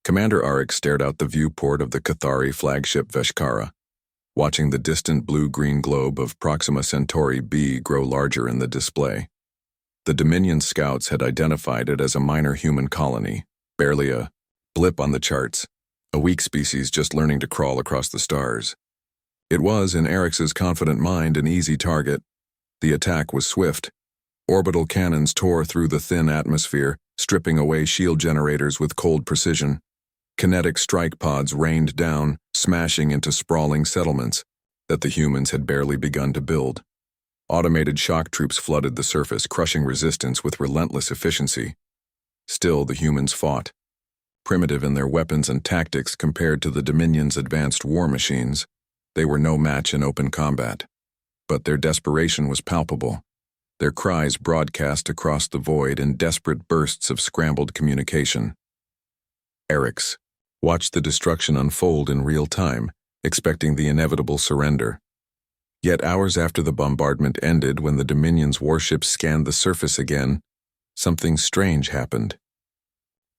Commander Arik stared out the viewport of the Cathari flagship Veshkara, watching the distant blue-green globe of Proxima Centauri b grow larger in the display. The Dominion scouts had identified it as a minor human colony, barely a blip on the charts, a weak species just learning to crawl across the stars. It was, in Arik's confident mind, an easy target. The attack was swift. Orbital cannons tore through the thin atmosphere, stripping away shield generators with cold precision. Kinetic strike pods rained down, smashing into sprawling settlements that the humans had barely begun to build. Automated shock troops flooded the surface, crushing resistance with relentless efficiency. Still, the humans fought. Primitive in their weapons and tactics compared to the Dominion's advanced war machines, they were no match in open combat. But their desperation was palpable. Their cries broadcast across the void in desperate bursts of scrambled communication. Arix watched the destruction unfold in real time, expecting the inevitable surrender. Yet hours after the bombardment ended, when the Dominion's warships scanned the surface again, something strange happened.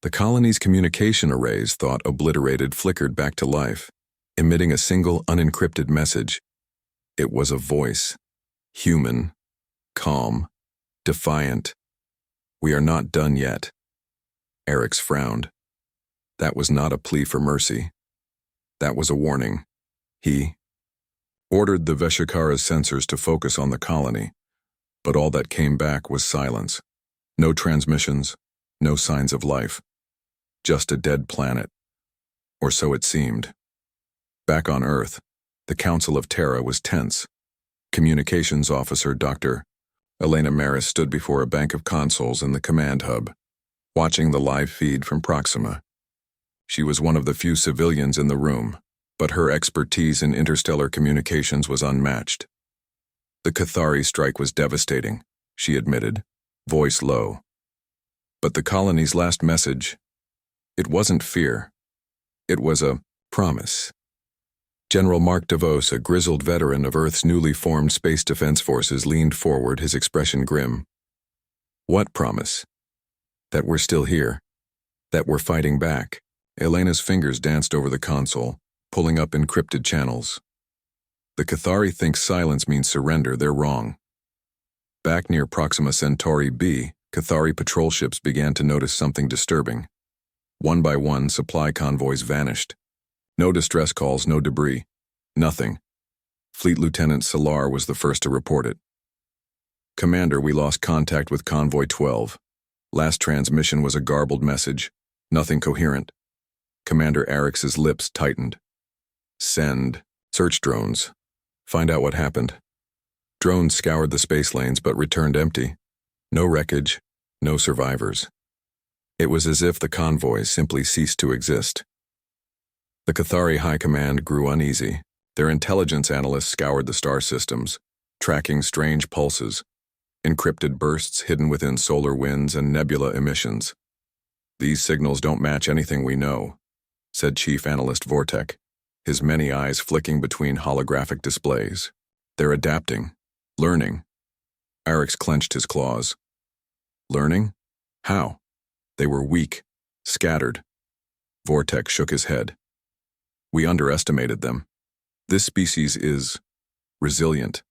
The colony's communication arrays, thought obliterated, flickered back to life, emitting a single unencrypted message. It was a voice, human, calm, defiant. "We are not done yet." Arix frowned. That was not a plea for mercy. That was a warning. He ordered the Veshkara's sensors to focus on the colony, but all that came back was silence. No transmissions, no signs of life. Just a dead planet. Or so it seemed. Back on Earth, the Council of Terra was tense. Communications Officer Dr. Elena Maris stood before a bank of consoles in the command hub, watching the live feed from Proxima. She was one of the few civilians in the room, but her expertise in interstellar communications was unmatched. The Cathari strike was devastating, she admitted, voice low. But the colony's last message, it wasn't fear. It was a promise. General Mark DeVos, a grizzled veteran of Earth's newly formed Space Defense Forces, leaned forward, his expression grim. What promise? That we're still here. That we're fighting back. Elena's fingers danced over the console, pulling up encrypted channels. The Cathari think silence means surrender. They're wrong. Back near Proxima Centauri b, Cathari patrol ships began to notice something disturbing. One by one, supply convoys vanished. No distress calls, no debris. Nothing. Fleet Lieutenant Salar was the first to report it. "Commander, we lost contact with Convoy 12. Last transmission was a garbled message. Nothing coherent." Commander Arix's lips tightened. "Send search drones. Find out what happened." Drones scoured the space lanes but returned empty. No wreckage, no survivors. It was as if the convoys simply ceased to exist. The Cathari High Command grew uneasy. Their intelligence analysts scoured the star systems, tracking strange pulses, encrypted bursts hidden within solar winds and nebula emissions. "These signals don't match anything we know," said Chief Analyst Vortek, his many eyes flicking between holographic displays. "They're adapting, learning." Arix clenched his claws. Learning? How? They were weak, scattered. Vortek shook his head. "We underestimated them. This species is resilient."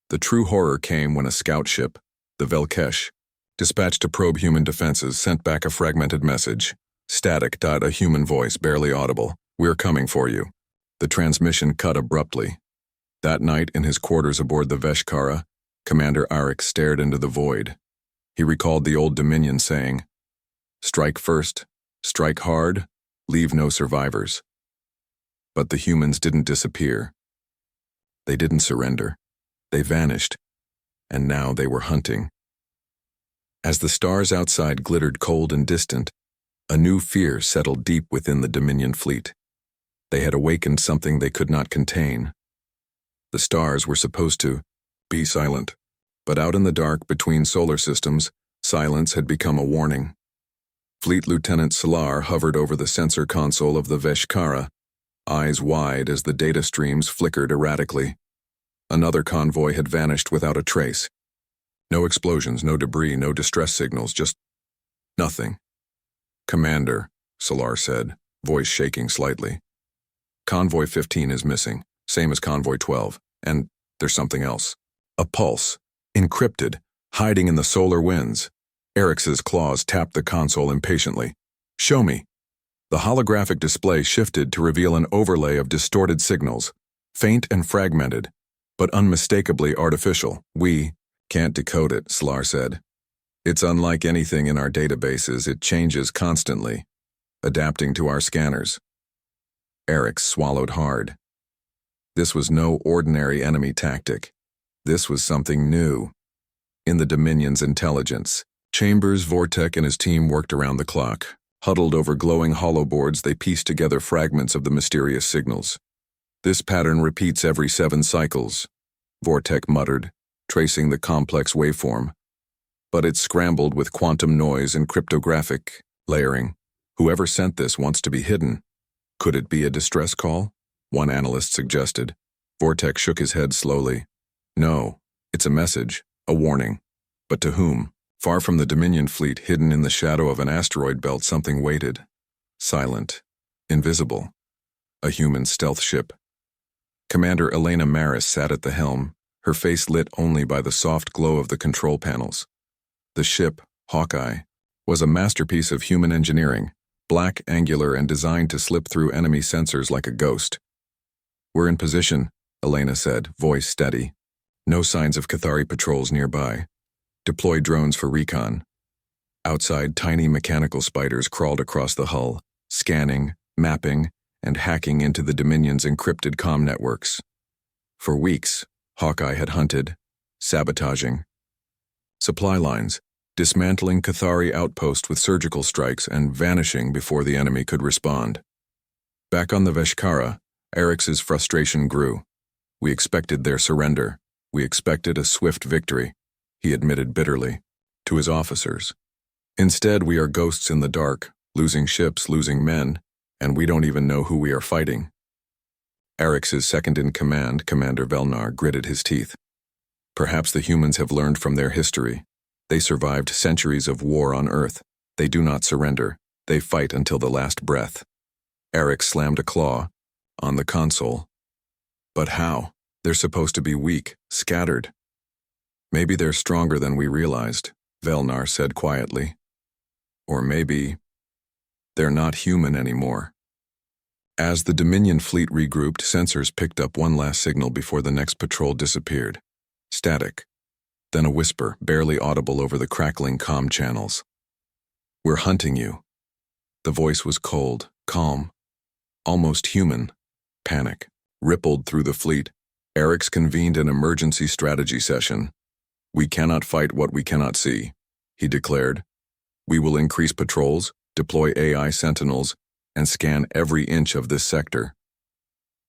The true horror came when a scout ship, the Velkesh, dispatched to probe human defenses, sent back a fragmented message. Static. A human voice, barely audible. "We're coming for you." The transmission cut abruptly. That night, in his quarters aboard the Veshkara, Commander Arix stared into the void. He recalled the old Dominion saying, "Strike first, strike hard, leave no survivors." But the humans didn't disappear. They didn't surrender. They vanished, and now they were hunting. As the stars outside glittered cold and distant, a new fear settled deep within the Dominion fleet. They had awakened something they could not contain. The stars were supposed to be silent, but out in the dark between solar systems, silence had become a warning. Fleet Lieutenant Salar hovered over the sensor console of the Veshkara, eyes wide as the data streams flickered erratically. Another convoy had vanished without a trace. No explosions, no debris, no distress signals, just nothing. "Commander," Solar said, voice shaking slightly. Convoy 15 is missing, same as Convoy 12, and there's something else. A pulse, encrypted, hiding in the solar winds. Eric's claws tapped the console impatiently. Show me. The holographic display shifted to reveal an overlay of distorted signals, faint and fragmented, but unmistakably artificial. We can't decode it, Solar said. It's unlike anything in our databases. It changes constantly, adapting to our scanners. Eric swallowed hard. This was no ordinary enemy tactic. This was something new. In the Dominion's intelligence, Chambers, Vortek, and his team worked around the clock. Huddled over glowing holoboards, they pieced together fragments of the mysterious signals. This pattern repeats every 7 cycles, Vortek muttered, tracing the complex waveform. But it's scrambled with quantum noise and cryptographic layering. Whoever sent this wants to be hidden. Could it be a distress call? One analyst suggested. Vortek shook his head slowly. No, it's a message, a warning. But to whom? Far from the Dominion fleet, hidden in the shadow of an asteroid belt, something waited. Silent. Invisible. A human stealth ship. Commander Elena Maris sat at the helm, her face lit only by the soft glow of the control panels. The ship, Hawkeye, was a masterpiece of human engineering, black, angular, and designed to slip through enemy sensors like a ghost. We're in position, Elena said, voice steady. No signs of Cathari patrols nearby. Deploy drones for recon. Outside, tiny mechanical spiders crawled across the hull, scanning, mapping, and hacking into the Dominion's encrypted comm networks. For weeks, Hawkeye had hunted, sabotaging supply lines, dismantling Cathari outposts with surgical strikes and vanishing before the enemy could respond. Back on the Veshkara, Eric's frustration grew. We expected their surrender. We expected a swift victory, he admitted bitterly, to his officers. Instead, we are ghosts in the dark, losing ships, losing men, and we don't even know who we are fighting. Eric's second-in-command, Commander Velnar, gritted his teeth. Perhaps the humans have learned from their history. They survived centuries of war on Earth. They do not surrender. They fight until the last breath. Eric slammed a claw on the console. But how? They're supposed to be weak, scattered. Maybe they're stronger than we realized, Velnar said quietly. Or maybe they're not human anymore. As the Dominion fleet regrouped, sensors picked up one last signal before the next patrol disappeared. Static. Then a whisper, barely audible over the crackling comm channels. We're hunting you. The voice was cold, calm, almost human. Panic rippled through the fleet. Eric's convened an emergency strategy session. We cannot fight what we cannot see, he declared. We will increase patrols, deploy AI sentinels, and scan every inch of this sector.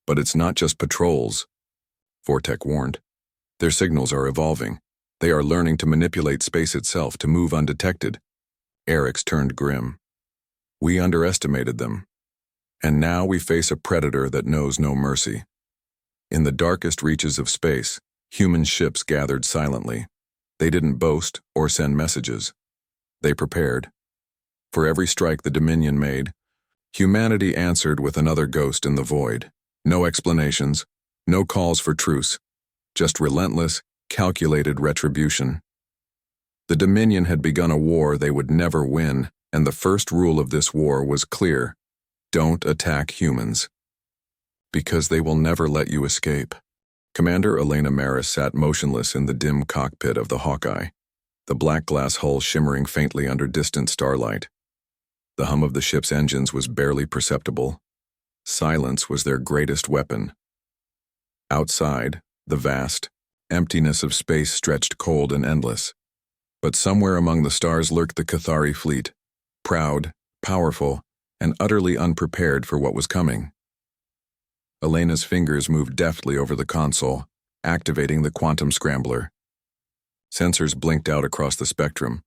But it's not just patrols, Vortek warned. Their signals are evolving. They are learning to manipulate space itself to move undetected. Eric's turned grim. We underestimated them. And now we face a predator that knows no mercy. In the darkest reaches of space, human ships gathered silently. They didn't boast or send messages. They prepared. For every strike the Dominion made, humanity answered with another ghost in the void. No explanations, no calls for truce, just relentless, calculated retribution. The Dominion had begun a war they would never win, and the first rule of this war was clear. Don't attack humans. Because they will never let you escape. Commander Elena Maris sat motionless in the dim cockpit of the Hawkeye, the black glass hull shimmering faintly under distant starlight. The hum of the ship's engines was barely perceptible. Silence was their greatest weapon. Outside, the vast emptiness of space stretched cold and endless. But somewhere among the stars lurked the Cathari fleet, proud, powerful, and utterly unprepared for what was coming. Elena's fingers moved deftly over the console, activating the quantum scrambler. Sensors blinked out across the spectrum.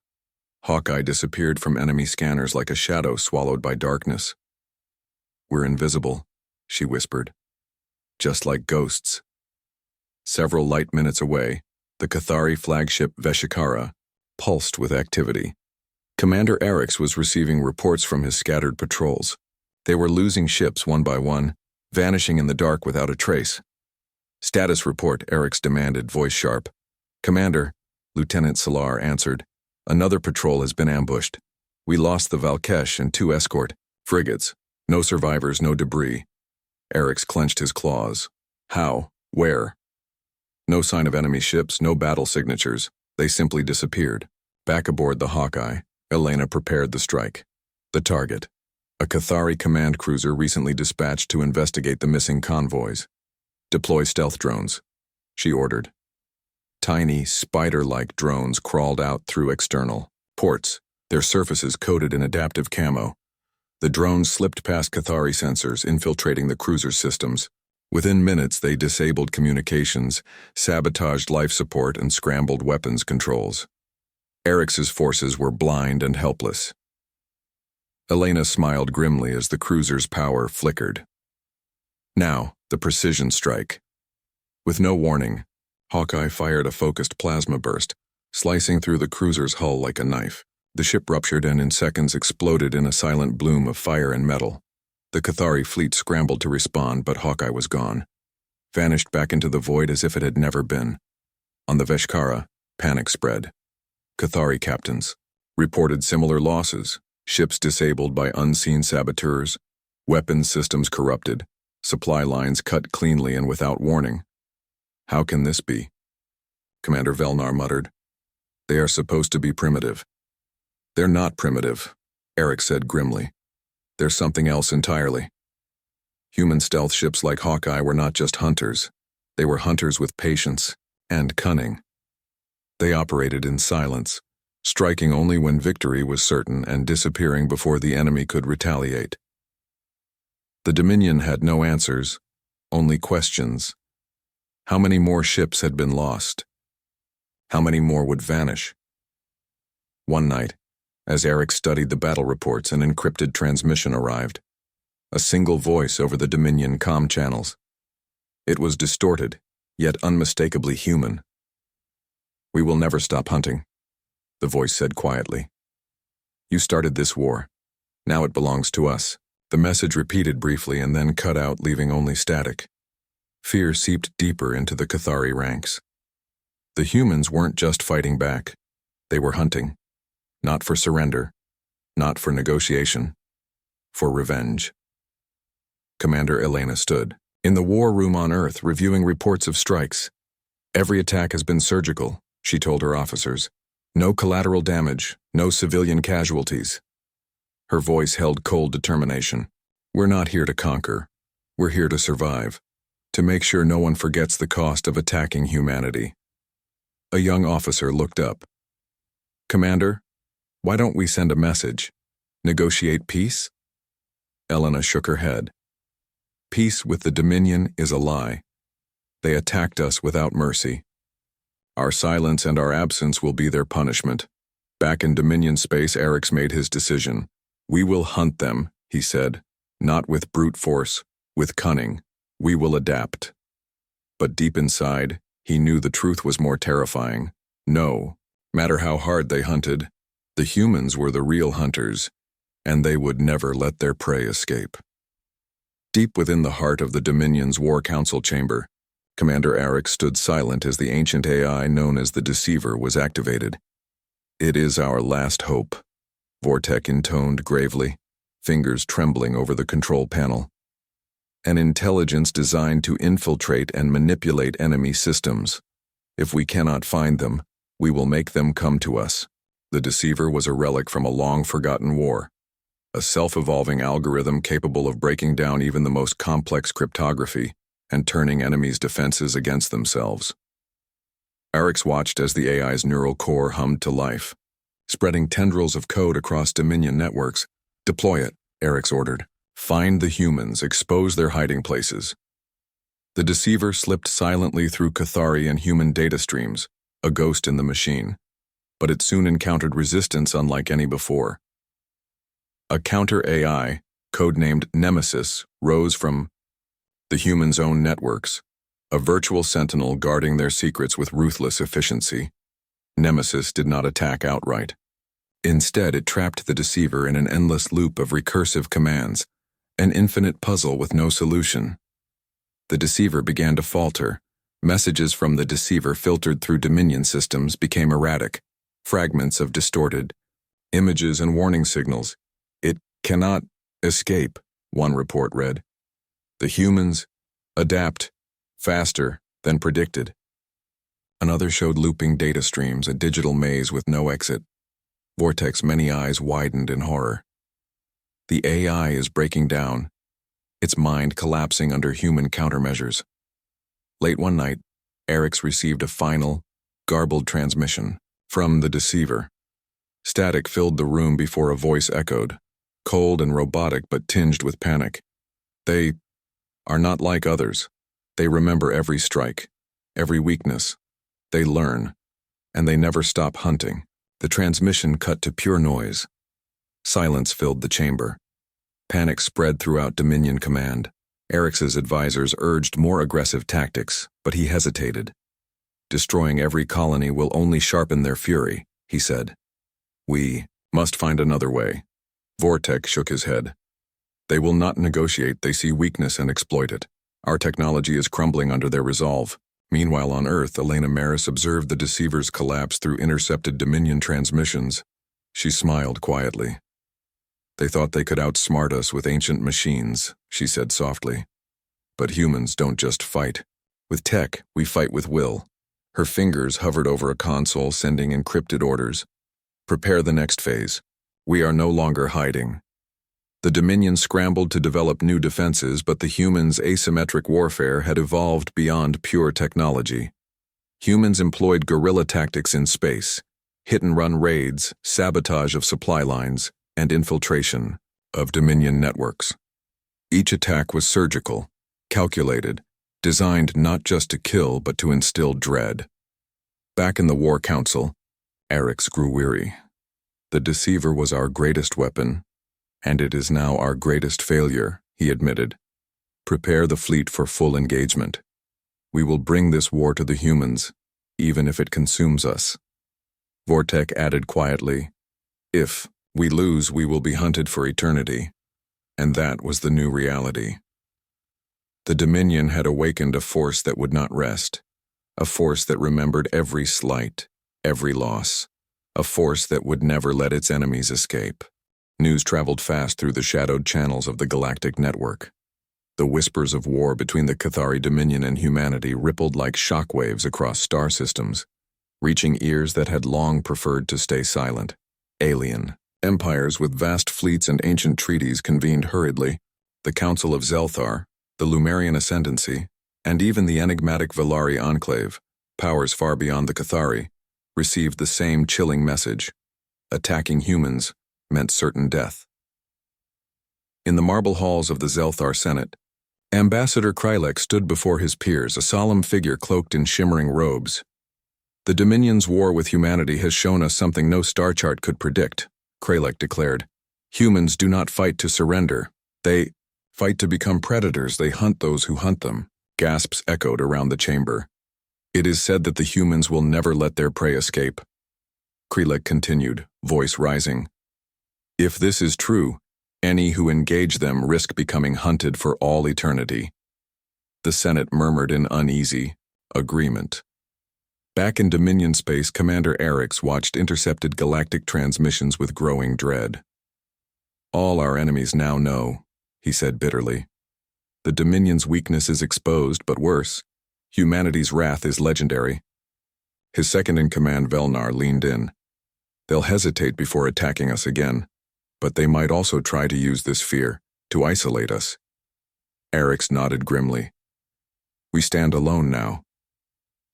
Hawkeye disappeared from enemy scanners like a shadow swallowed by darkness. We're invisible, she whispered. Just like ghosts. Several light minutes away, the Cathari flagship Veshkara pulsed with activity. Commander Orcs was receiving reports from his scattered patrols. They were losing ships one by one, vanishing in the dark without a trace. "Status report," Orcs demanded, voice sharp. "Commander," Lieutenant Salar answered. "Another patrol has been ambushed. We lost the Valkesh and 2 escort frigates. No survivors, no debris." Orcs clenched his claws. "How? Where?" "No sign of enemy ships, no battle signatures. They simply disappeared." Back aboard the Hawkeye, Elena prepared the strike. The target: a Cathari command cruiser recently dispatched to investigate the missing convoys. "Deploy stealth drones," she ordered. Tiny, spider-like drones crawled out through external ports, their surfaces coated in adaptive camo. The drones slipped past Cathari sensors, infiltrating the cruiser's systems. Within minutes, they disabled communications, sabotaged life support, and scrambled weapons controls. Orcs's forces were blind and helpless. Elena smiled grimly as the cruiser's power flickered. Now, the precision strike. With no warning, Hawkeye fired a focused plasma burst, slicing through the cruiser's hull like a knife. The ship ruptured and in seconds exploded in a silent bloom of fire and metal. The Cathari fleet scrambled to respond, but Hawkeye was gone, vanished back into the void as if it had never been. On the Veshkara, panic spread. Cathari captains reported similar losses, ships disabled by unseen saboteurs, weapons systems corrupted, supply lines cut cleanly and without warning. "How can this be?" Commander Velnar muttered. "They are supposed to be primitive." "They're not primitive," Orcs said grimly. "They're something else entirely." Human stealth ships like Hawkeye were not just hunters. They were hunters with patience and cunning. They operated in silence, striking only when victory was certain and disappearing before the enemy could retaliate. The Dominion had no answers, only questions. How many more ships had been lost? How many more would vanish? One night, as Eric studied the battle reports, an encrypted transmission arrived. A single voice over the Dominion comm channels. It was distorted, yet unmistakably human. "We will never stop hunting," the voice said quietly. "You started this war. Now it belongs to us." The message repeated briefly and then cut out, leaving only static. Fear seeped deeper into the Cathari ranks. The humans weren't just fighting back. They were hunting. Not for surrender, not for negotiation, for revenge. Commander Elena stood in the war room on Earth, reviewing reports of strikes. "Every attack has been surgical," she told her officers. "No collateral damage, no civilian casualties." Her voice held cold determination. "We're not here to conquer. We're here to survive, to make sure no one forgets the cost of attacking humanity." A young officer looked up. "Commander, why don't we send a message? Negotiate peace?" Elena shook her head. "Peace with the Dominion is a lie. They attacked us without mercy. Our silence and our absence will be their punishment." Back in Dominion space, Orcs made his decision. "We will hunt them," he said. "Not with brute force, with cunning. We will adapt." But deep inside, he knew the truth was more terrifying. No matter how hard they hunted, the humans were the real hunters, and they would never let their prey escape. Deep within the heart of the Dominion's War Council chamber, Commander Orcs stood silent as the ancient AI known as the Deceiver was activated. "It is our last hope," Vortek intoned gravely, fingers trembling over the control panel. "An intelligence designed to infiltrate and manipulate enemy systems. If we cannot find them, we will make them come to us." The Deceiver was a relic from a long-forgotten war, a self-evolving algorithm capable of breaking down even the most complex cryptography and turning enemies' defenses against themselves. Orcs watched as the AI's neural core hummed to life, spreading tendrils of code across Dominion networks. "Deploy it," Orcs ordered. "Find the humans, expose their hiding places." The Deceiver slipped silently through Cathari and human data streams, a ghost in the machine. But it soon encountered resistance unlike any before. A counter-AI, codenamed Nemesis, rose from the humans' own networks, a virtual sentinel guarding their secrets with ruthless efficiency. Nemesis did not attack outright. Instead, it trapped the deceiver in an endless loop of recursive commands, an infinite puzzle with no solution. The deceiver began to falter. Messages from the deceiver filtered through Dominion systems became erratic, fragments of distorted images and warning signals. It cannot escape, one report read. The humans adapt faster than predicted. Another showed looping data streams, a digital maze with no exit. Vortex's many eyes widened in horror. The AI is breaking down, its mind collapsing under human countermeasures. Late one night, Orcs received a final, garbled transmission from the deceiver. Static filled the room before a voice echoed, cold and robotic but tinged with panic. They are not like others. They remember every strike, every weakness. They learn, and they never stop hunting. The transmission cut to pure noise. Silence filled the chamber. Panic spread throughout Dominion Command. Orcs' advisors urged more aggressive tactics, but he hesitated. Destroying every colony will only sharpen their fury, he said. We must find another way. Vortex shook his head. They will not negotiate, they see weakness and exploit it. Our technology is crumbling under their resolve. Meanwhile on Earth, Elena Maris observed the deceiver's collapse through intercepted Dominion transmissions. She smiled quietly. They thought they could outsmart us with ancient machines, she said softly. But humans don't just fight. With tech, we fight with will. Her fingers hovered over a console, sending encrypted orders. Prepare the next phase. We are no longer hiding. The Dominion scrambled to develop new defenses, but the humans' asymmetric warfare had evolved beyond pure technology. Humans employed guerrilla tactics in space, hit-and-run raids, sabotage of supply lines, and infiltration of Dominion networks. Each attack was surgical, calculated, designed not just to kill but to instill dread. Back in the War Council, Orcs grew weary. The deceiver was our greatest weapon, and it is now our greatest failure, he admitted. Prepare the fleet for full engagement. We will bring this war to the humans, even if it consumes us. Vortex added quietly, if we lose, we will be hunted for eternity. And that was the new reality. The Dominion had awakened a force that would not rest, a force that remembered every slight, every loss, a force that would never let its enemies escape. News traveled fast through the shadowed channels of the Galactic network. The whispers of war between the Cathari Dominion and humanity rippled like shockwaves across star systems, reaching ears that had long preferred to stay silent. Alien empires with vast fleets and ancient treaties convened hurriedly. The Council of Zelthar, the Lumerian Ascendancy, and even the enigmatic Velari Enclave, powers far beyond the Cathari, received the same chilling message. Attacking humans meant certain death. In the marble halls of the Zelthar Senate, Ambassador Krylek stood before his peers, a solemn figure cloaked in shimmering robes. The Dominion's war with humanity has shown us something no star chart could predict, Krylek declared. Humans do not fight to surrender. They fight to become predators. They hunt those who hunt them. Gasps echoed around the chamber. It is said that the humans will never let their prey escape. Krylek continued, voice rising. If this is true, any who engage them risk becoming hunted for all eternity. The Senate murmured in uneasy agreement. Back in Dominion space, Commander Orcs watched intercepted galactic transmissions with growing dread. All our enemies now know, he said bitterly. The Dominion's weakness is exposed, but worse, humanity's wrath is legendary. His second-in-command Velnar leaned in. They'll hesitate before attacking us again, but they might also try to use this fear to isolate us. Orcs nodded grimly. We stand alone now.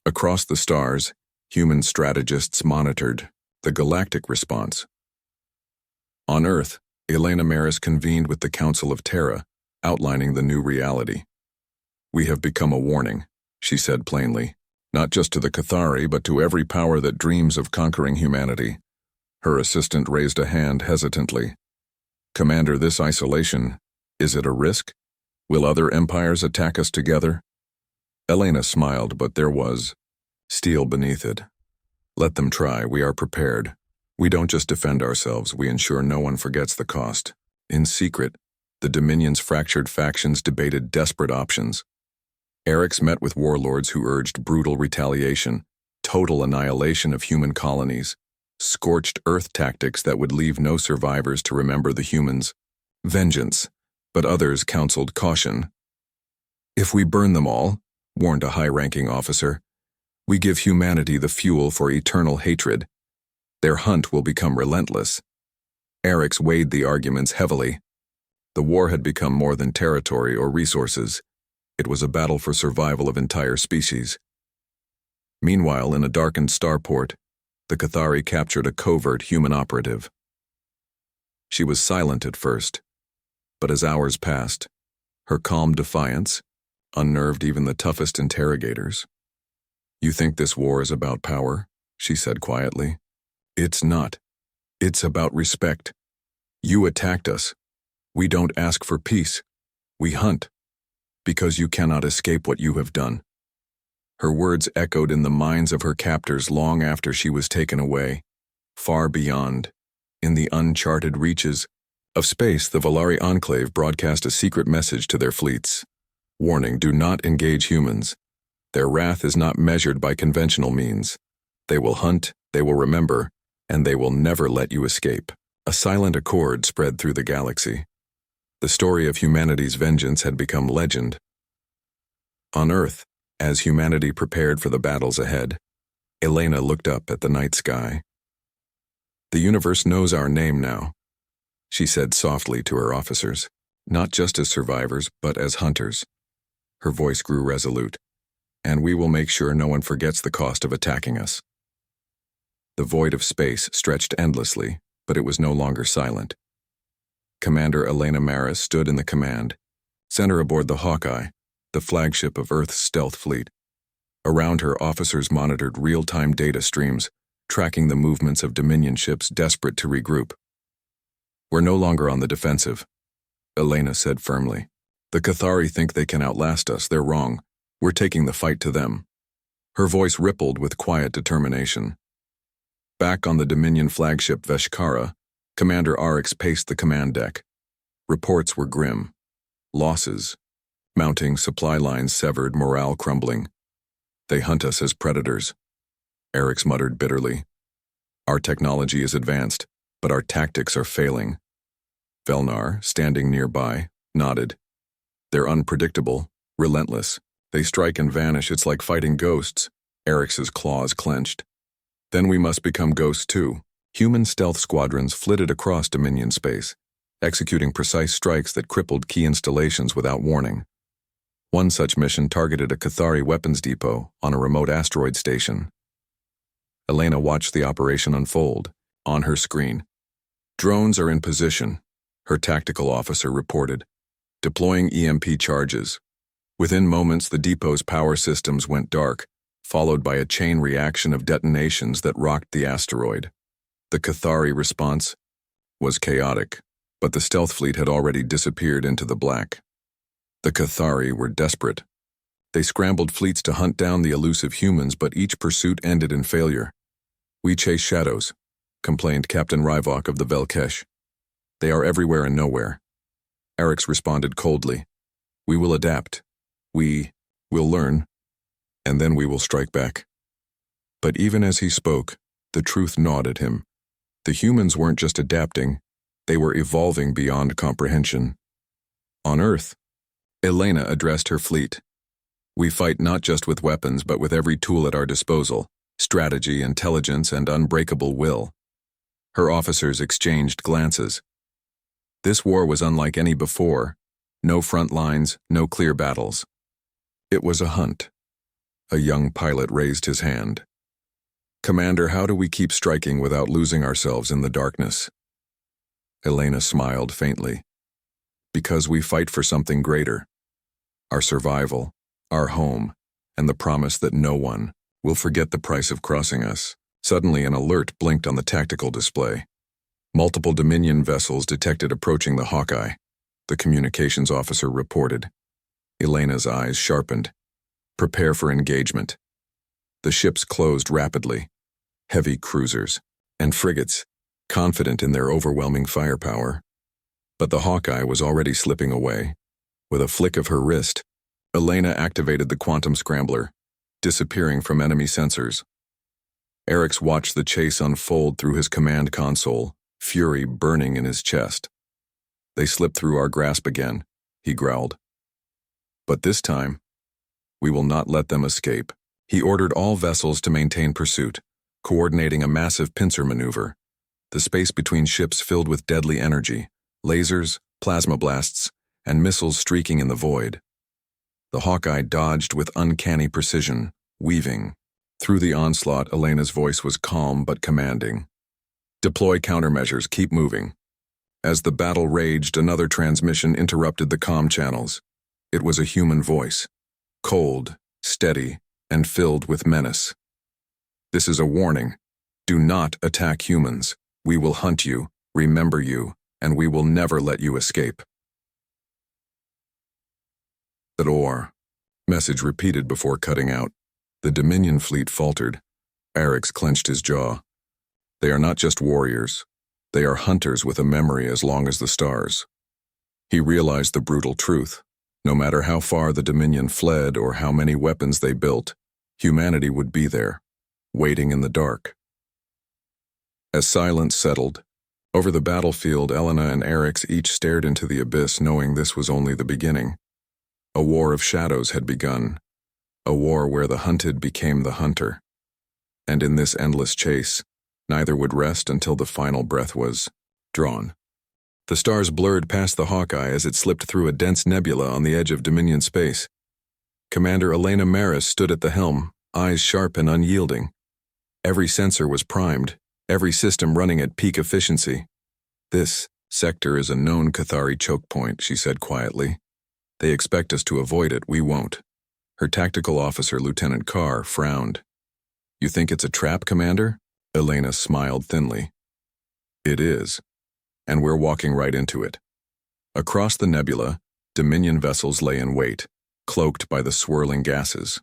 Across the stars, human strategists monitored the galactic response. On Earth, Elena Maris convened with the Council of Terra, outlining the new reality. We have become a warning, she said plainly, not just to the Cathari, but to every power that dreams of conquering humanity. Her assistant raised a hand hesitantly. Commander, this isolation, is it a risk? Will other empires attack us together? Elena smiled, but there was steel beneath it. Let them try, we are prepared. We don't just defend ourselves, we ensure no one forgets the cost. In secret, the Dominion's fractured factions debated desperate options. Orcs met with warlords who urged brutal retaliation, total annihilation of human colonies, scorched earth tactics that would leave no survivors to remember the humans, vengeance, but others counseled caution. If we burn them all, warned a high-ranking officer, we give humanity the fuel for eternal hatred. Their hunt will become relentless. Orcs weighed the arguments heavily. The war had become more than territory or resources. It was a battle for survival of entire species. Meanwhile, in a darkened starport, the Cathari captured a covert human operative. She was silent at first, but as hours passed, her calm defiance unnerved even the toughest interrogators. "You think this war is about power?" she said quietly. "It's not. It's about respect. You attacked us. We don't ask for peace. We hunt, because you cannot escape what you have done." Her words echoed in the minds of her captors long after she was taken away. Far beyond, in the uncharted reaches of space, the Valari Enclave broadcast a secret message to their fleets. Warning, do not engage humans. Their wrath is not measured by conventional means. They will hunt, they will remember, and they will never let you escape. A silent accord spread through the galaxy. The story of humanity's vengeance had become legend. On Earth, as humanity prepared for the battles ahead, Elena looked up at the night sky. "The universe knows our name now," she said softly to her officers, "not just as survivors, but as hunters." Her voice grew resolute. "And we will make sure no one forgets the cost of attacking us." The void of space stretched endlessly, but it was no longer silent. Commander Elena Maris stood in the command center aboard the Hawkeye, the flagship of Earth's stealth fleet. Around her, officers monitored real-time data streams, tracking the movements of Dominion ships desperate to regroup. "We're no longer on the defensive," Elena said firmly. "The Cathari think they can outlast us. They're wrong. We're taking the fight to them." Her voice rippled with quiet determination. Back on the Dominion flagship Veshkara, Commander Orcs paced the command deck. Reports were grim. Losses. Mounting supply lines severed, morale crumbling. "They hunt us as predators," Orcs muttered bitterly. "Our technology is advanced, but our tactics are failing." Velnar, standing nearby, nodded. "They're unpredictable, relentless. They strike and vanish. It's like fighting ghosts." Orcs's claws clenched. "Then we must become ghosts too." Human stealth squadrons flitted across Dominion space, executing precise strikes that crippled key installations without warning. One such mission targeted a Cathari weapons depot on a remote asteroid station. Elena watched the operation unfold. On her screen, "Drones are in position," her tactical officer reported, "deploying EMP charges." Within moments, the depot's power systems went dark, followed by a chain reaction of detonations that rocked the asteroid. The Cathari response was chaotic, but the stealth fleet had already disappeared into the black. The Cathari were desperate. They scrambled fleets to hunt down the elusive humans, but each pursuit ended in failure. "We chase shadows," complained Captain Ryvok of the Velkesh. "They are everywhere and nowhere." Orcs responded coldly. "We will adapt. We will learn, and then we will strike back." But even as he spoke, the truth gnawed at him. The humans weren't just adapting, they were evolving beyond comprehension. On Earth, Elena addressed her fleet. "We fight not just with weapons, but with every tool at our disposal: strategy, intelligence, and unbreakable will." Her officers exchanged glances. This war was unlike any before. No front lines, no clear battles. It was a hunt. A young pilot raised his hand. "Commander, how do we keep striking without losing ourselves in the darkness?" Elena smiled faintly. "Because we fight for something greater. Our survival, our home, and the promise that no one will forget the price of crossing us." Suddenly, an alert blinked on the tactical display. Multiple Dominion vessels detected approaching the Hawkeye, the communications officer reported. Elena's eyes sharpened. "Prepare for engagement." The ships closed rapidly. Heavy cruisers and frigates confident in their overwhelming firepower. But the Hawkeye was already slipping away. With a flick of her wrist, Elena activated the quantum scrambler, disappearing from enemy sensors. Eric's watched the chase unfold through his command console, fury burning in his chest. "They slipped through our grasp again," he growled. "But this time, we will not let them escape." He ordered all vessels to maintain pursuit, coordinating a massive pincer maneuver. The space between ships filled with deadly energy, lasers, plasma blasts, and missiles streaking in the void. The Hawkeye dodged with uncanny precision, weaving. Through the onslaught, Elena's voice was calm but commanding. "Deploy countermeasures, keep moving." As the battle raged, another transmission interrupted the comm channels. It was a human voice, cold, steady, and filled with menace. "This is a warning. Do not attack humans. We will hunt you, remember you, and we will never let you escape." "The door." Message repeated before cutting out. The Dominion fleet faltered. Eric's clenched his jaw. They are not just warriors. They are hunters with a memory as long as the stars. He realized the brutal truth. No matter how far the Dominion fled or how many weapons they built, humanity would be there, waiting in the dark. As silence settled, over the battlefield, Elena and Eric's each stared into the abyss, knowing this was only the beginning. A war of shadows had begun, a war where the hunted became the hunter. And in this endless chase, neither would rest until the final breath was drawn. The stars blurred past the Hawkeye as it slipped through a dense nebula on the edge of Dominion space. Commander Elena Maris stood at the helm, eyes sharp and unyielding. Every sensor was primed, every system running at peak efficiency. "This sector is a known Cathari choke point," she said quietly. "They expect us to avoid it, we won't." Her tactical officer, Lieutenant Carr, frowned. "You think it's a trap, Commander?" Elena smiled thinly. "It is, and we're walking right into it." Across the nebula, Dominion vessels lay in wait, cloaked by the swirling gases.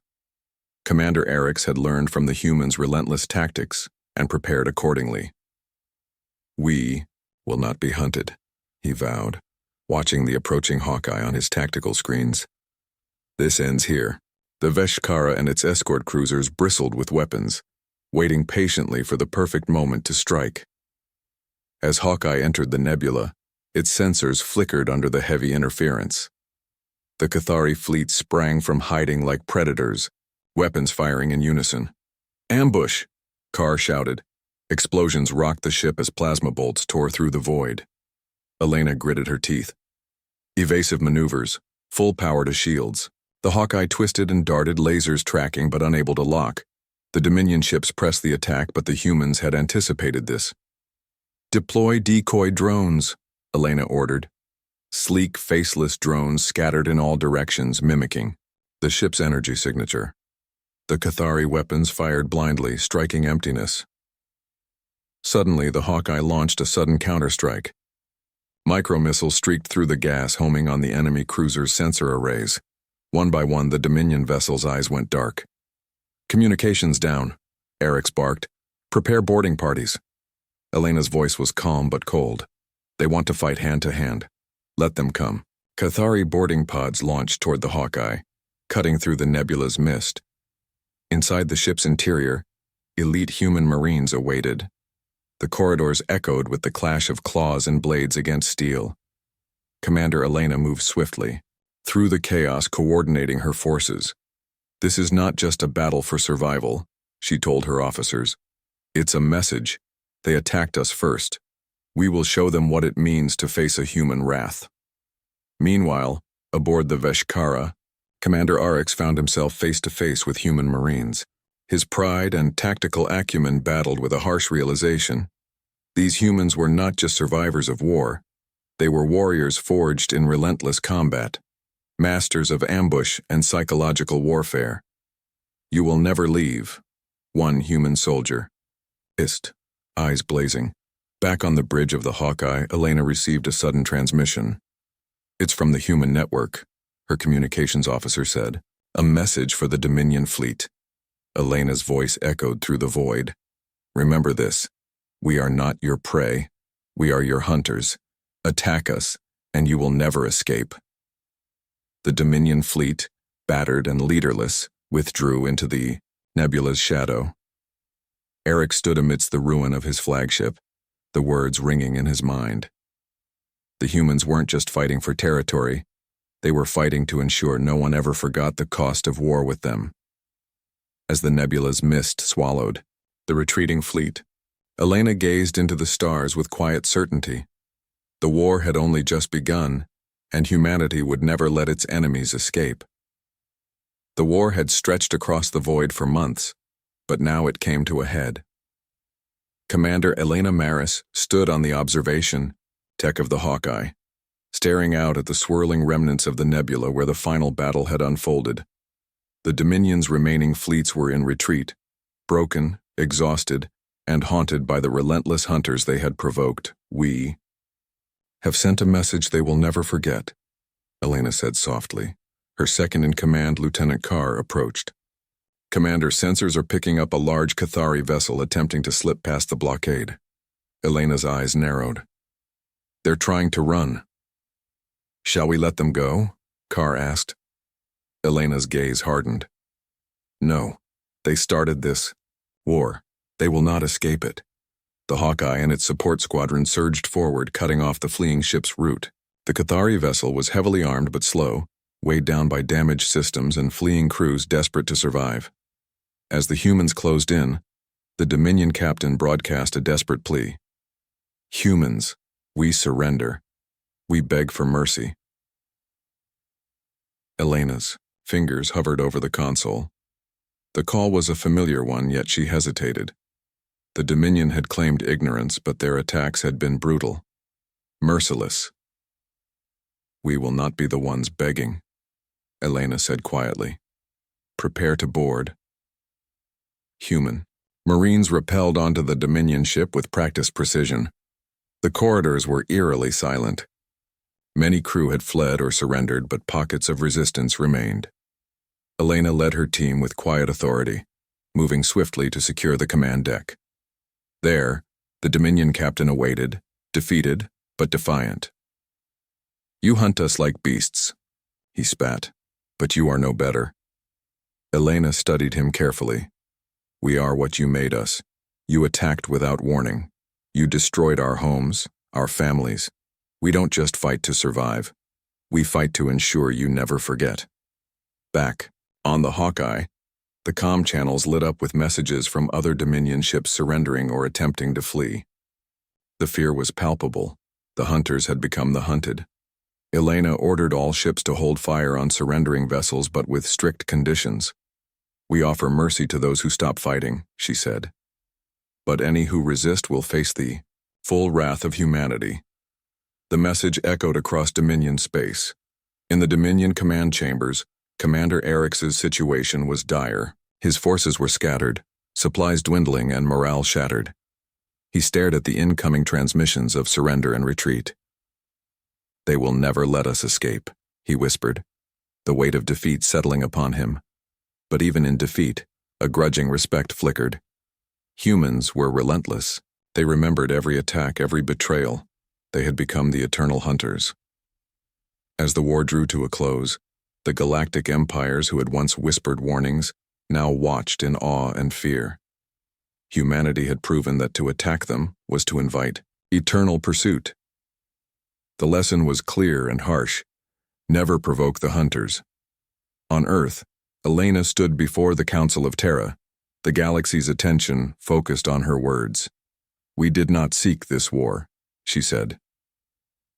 Commander Eric's had learned from the humans' relentless tactics and prepared accordingly. "We will not be hunted," he vowed, watching the approaching Hawkeye on his tactical screens. "This ends here." The Veshkara and its escort cruisers bristled with weapons, waiting patiently for the perfect moment to strike. As Hawkeye entered the nebula, its sensors flickered under the heavy interference. The Cathari fleet sprang from hiding like predators, weapons firing in unison. "Ambush!" Carr shouted. Explosions rocked the ship as plasma bolts tore through the void. Elena gritted her teeth. Evasive maneuvers, full power to shields. The Hawkeye twisted and darted, lasers tracking but unable to lock. The Dominion ships pressed the attack, but the humans had anticipated this. "Deploy decoy drones," Elena ordered. Sleek, faceless drones scattered in all directions, mimicking the ship's energy signature. The Cathari weapons fired blindly, striking emptiness. Suddenly, the Hawkeye launched a sudden counterstrike. Micromissiles streaked through the gas, homing on the enemy cruiser's sensor arrays. One by one, the Dominion vessel's eyes went dark. "Communications down," Eric's barked. "Prepare boarding parties." Elena's voice was calm but cold. "They want to fight hand to hand. Let them come." Cathari boarding pods launched toward the Hawkeye, cutting through the nebula's mist. Inside the ship's interior, elite human marines awaited. The corridors echoed with the clash of claws and blades against steel. Commander Elena moved swiftly, through the chaos, coordinating her forces. "This is not just a battle for survival," she told her officers. "It's a message. They attacked us first. We will show them what it means to face a human wrath." Meanwhile, aboard the Veshkara, Commander Orcs found himself face to face with human marines. His pride and tactical acumen battled with a harsh realization. These humans were not just survivors of war. They were warriors forged in relentless combat, masters of ambush and psychological warfare. "You will never leave," one human soldier hissed, eyes blazing. Back on the bridge of the Hawkeye, Elena received a sudden transmission. "It's from the human network," her communications officer said. "A message for the Dominion fleet." Elena's voice echoed through the void. "Remember this. We are not your prey. We are your hunters. Attack us, and you will never escape. The Dominion fleet, battered and leaderless, withdrew into the nebula's shadow. Eric stood amidst the ruin of his flagship, the words ringing in his mind. The humans weren't just fighting for territory, they were fighting to ensure no one ever forgot the cost of war with them. As the nebula's mist swallowed the retreating fleet, Elena gazed into the stars with quiet certainty. The war had only just begun, and humanity would never let its enemies escape. The war had stretched across the void for months, but now it came to a head. Commander Elena Maris stood on the observation deck of the Hawkeye, staring out at the swirling remnants of the nebula where the final battle had unfolded. The Dominion's remaining fleets were in retreat, broken, exhausted, and haunted by the relentless hunters they had provoked. We have sent a message they will never forget, Elena said softly. Her second-in-command, Lieutenant Carr, approached. Commander, sensors are picking up a large Cathari vessel attempting to slip past the blockade. Elena's eyes narrowed. They're trying to run. Shall we let them go? Carr asked. Elena's gaze hardened. No, they started this war. They will not escape it. The Hawkeye and its support squadron surged forward, cutting off the fleeing ship's route. The Cathari vessel was heavily armed but slow, weighed down by damaged systems and fleeing crews desperate to survive. As the humans closed in, the Dominion captain broadcast a desperate plea. Humans, we surrender. We beg for mercy. Elena's fingers hovered over the console. The call was a familiar one, yet she hesitated. The Dominion had claimed ignorance, but their attacks had been brutal, merciless. We will not be the ones begging, Elena said quietly. Prepare to board. Human. Marines rappelled onto the Dominion ship with practiced precision. The corridors were eerily silent. Many crew had fled or surrendered, but pockets of resistance remained. Elena led her team with quiet authority, moving swiftly to secure the command deck. There, the Dominion captain awaited, defeated but defiant. You hunt us like beasts, he spat, but you are no better. Elena studied him carefully. We are what you made us. You attacked without warning. You destroyed our homes, our families. We don't just fight to survive. We fight to ensure you never forget. Back, on the Hawkeye, the comm channels lit up with messages from other Dominion ships surrendering or attempting to flee. The fear was palpable. The hunters had become the hunted. Elena ordered all ships to hold fire on surrendering vessels, but with strict conditions. We offer mercy to those who stop fighting, she said. But any who resist will face the full wrath of humanity. The message echoed across Dominion space. In the Dominion command chambers, Commander Eric's situation was dire. His forces were scattered, supplies dwindling and morale shattered. He stared at the incoming transmissions of surrender and retreat. They will never let us escape, he whispered, the weight of defeat settling upon him. But even in defeat, a grudging respect flickered. Humans were relentless. They remembered every attack, every betrayal. They had become the eternal hunters. As the war drew to a close, the galactic empires who had once whispered warnings now watched in awe and fear. Humanity had proven that to attack them was to invite eternal pursuit. The lesson was clear and harsh. Never provoke the hunters. On Earth, Elena stood before the Council of Terra, the galaxy's attention focused on her words. We did not seek this war, she said.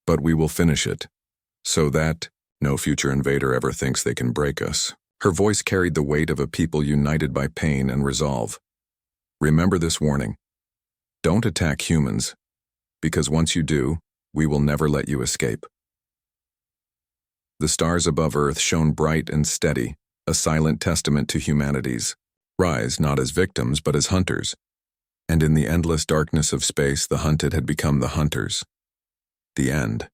But we will finish it, so that no future invader ever thinks they can break us. Her voice carried the weight of a people united by pain and resolve. Remember this warning. Don't attack humans, because once you do, we will never let you escape. The stars above Earth shone bright and steady, a silent testament to humanity's rise not as victims but as hunters. And in the endless darkness of space, the hunted had become the hunters. The end.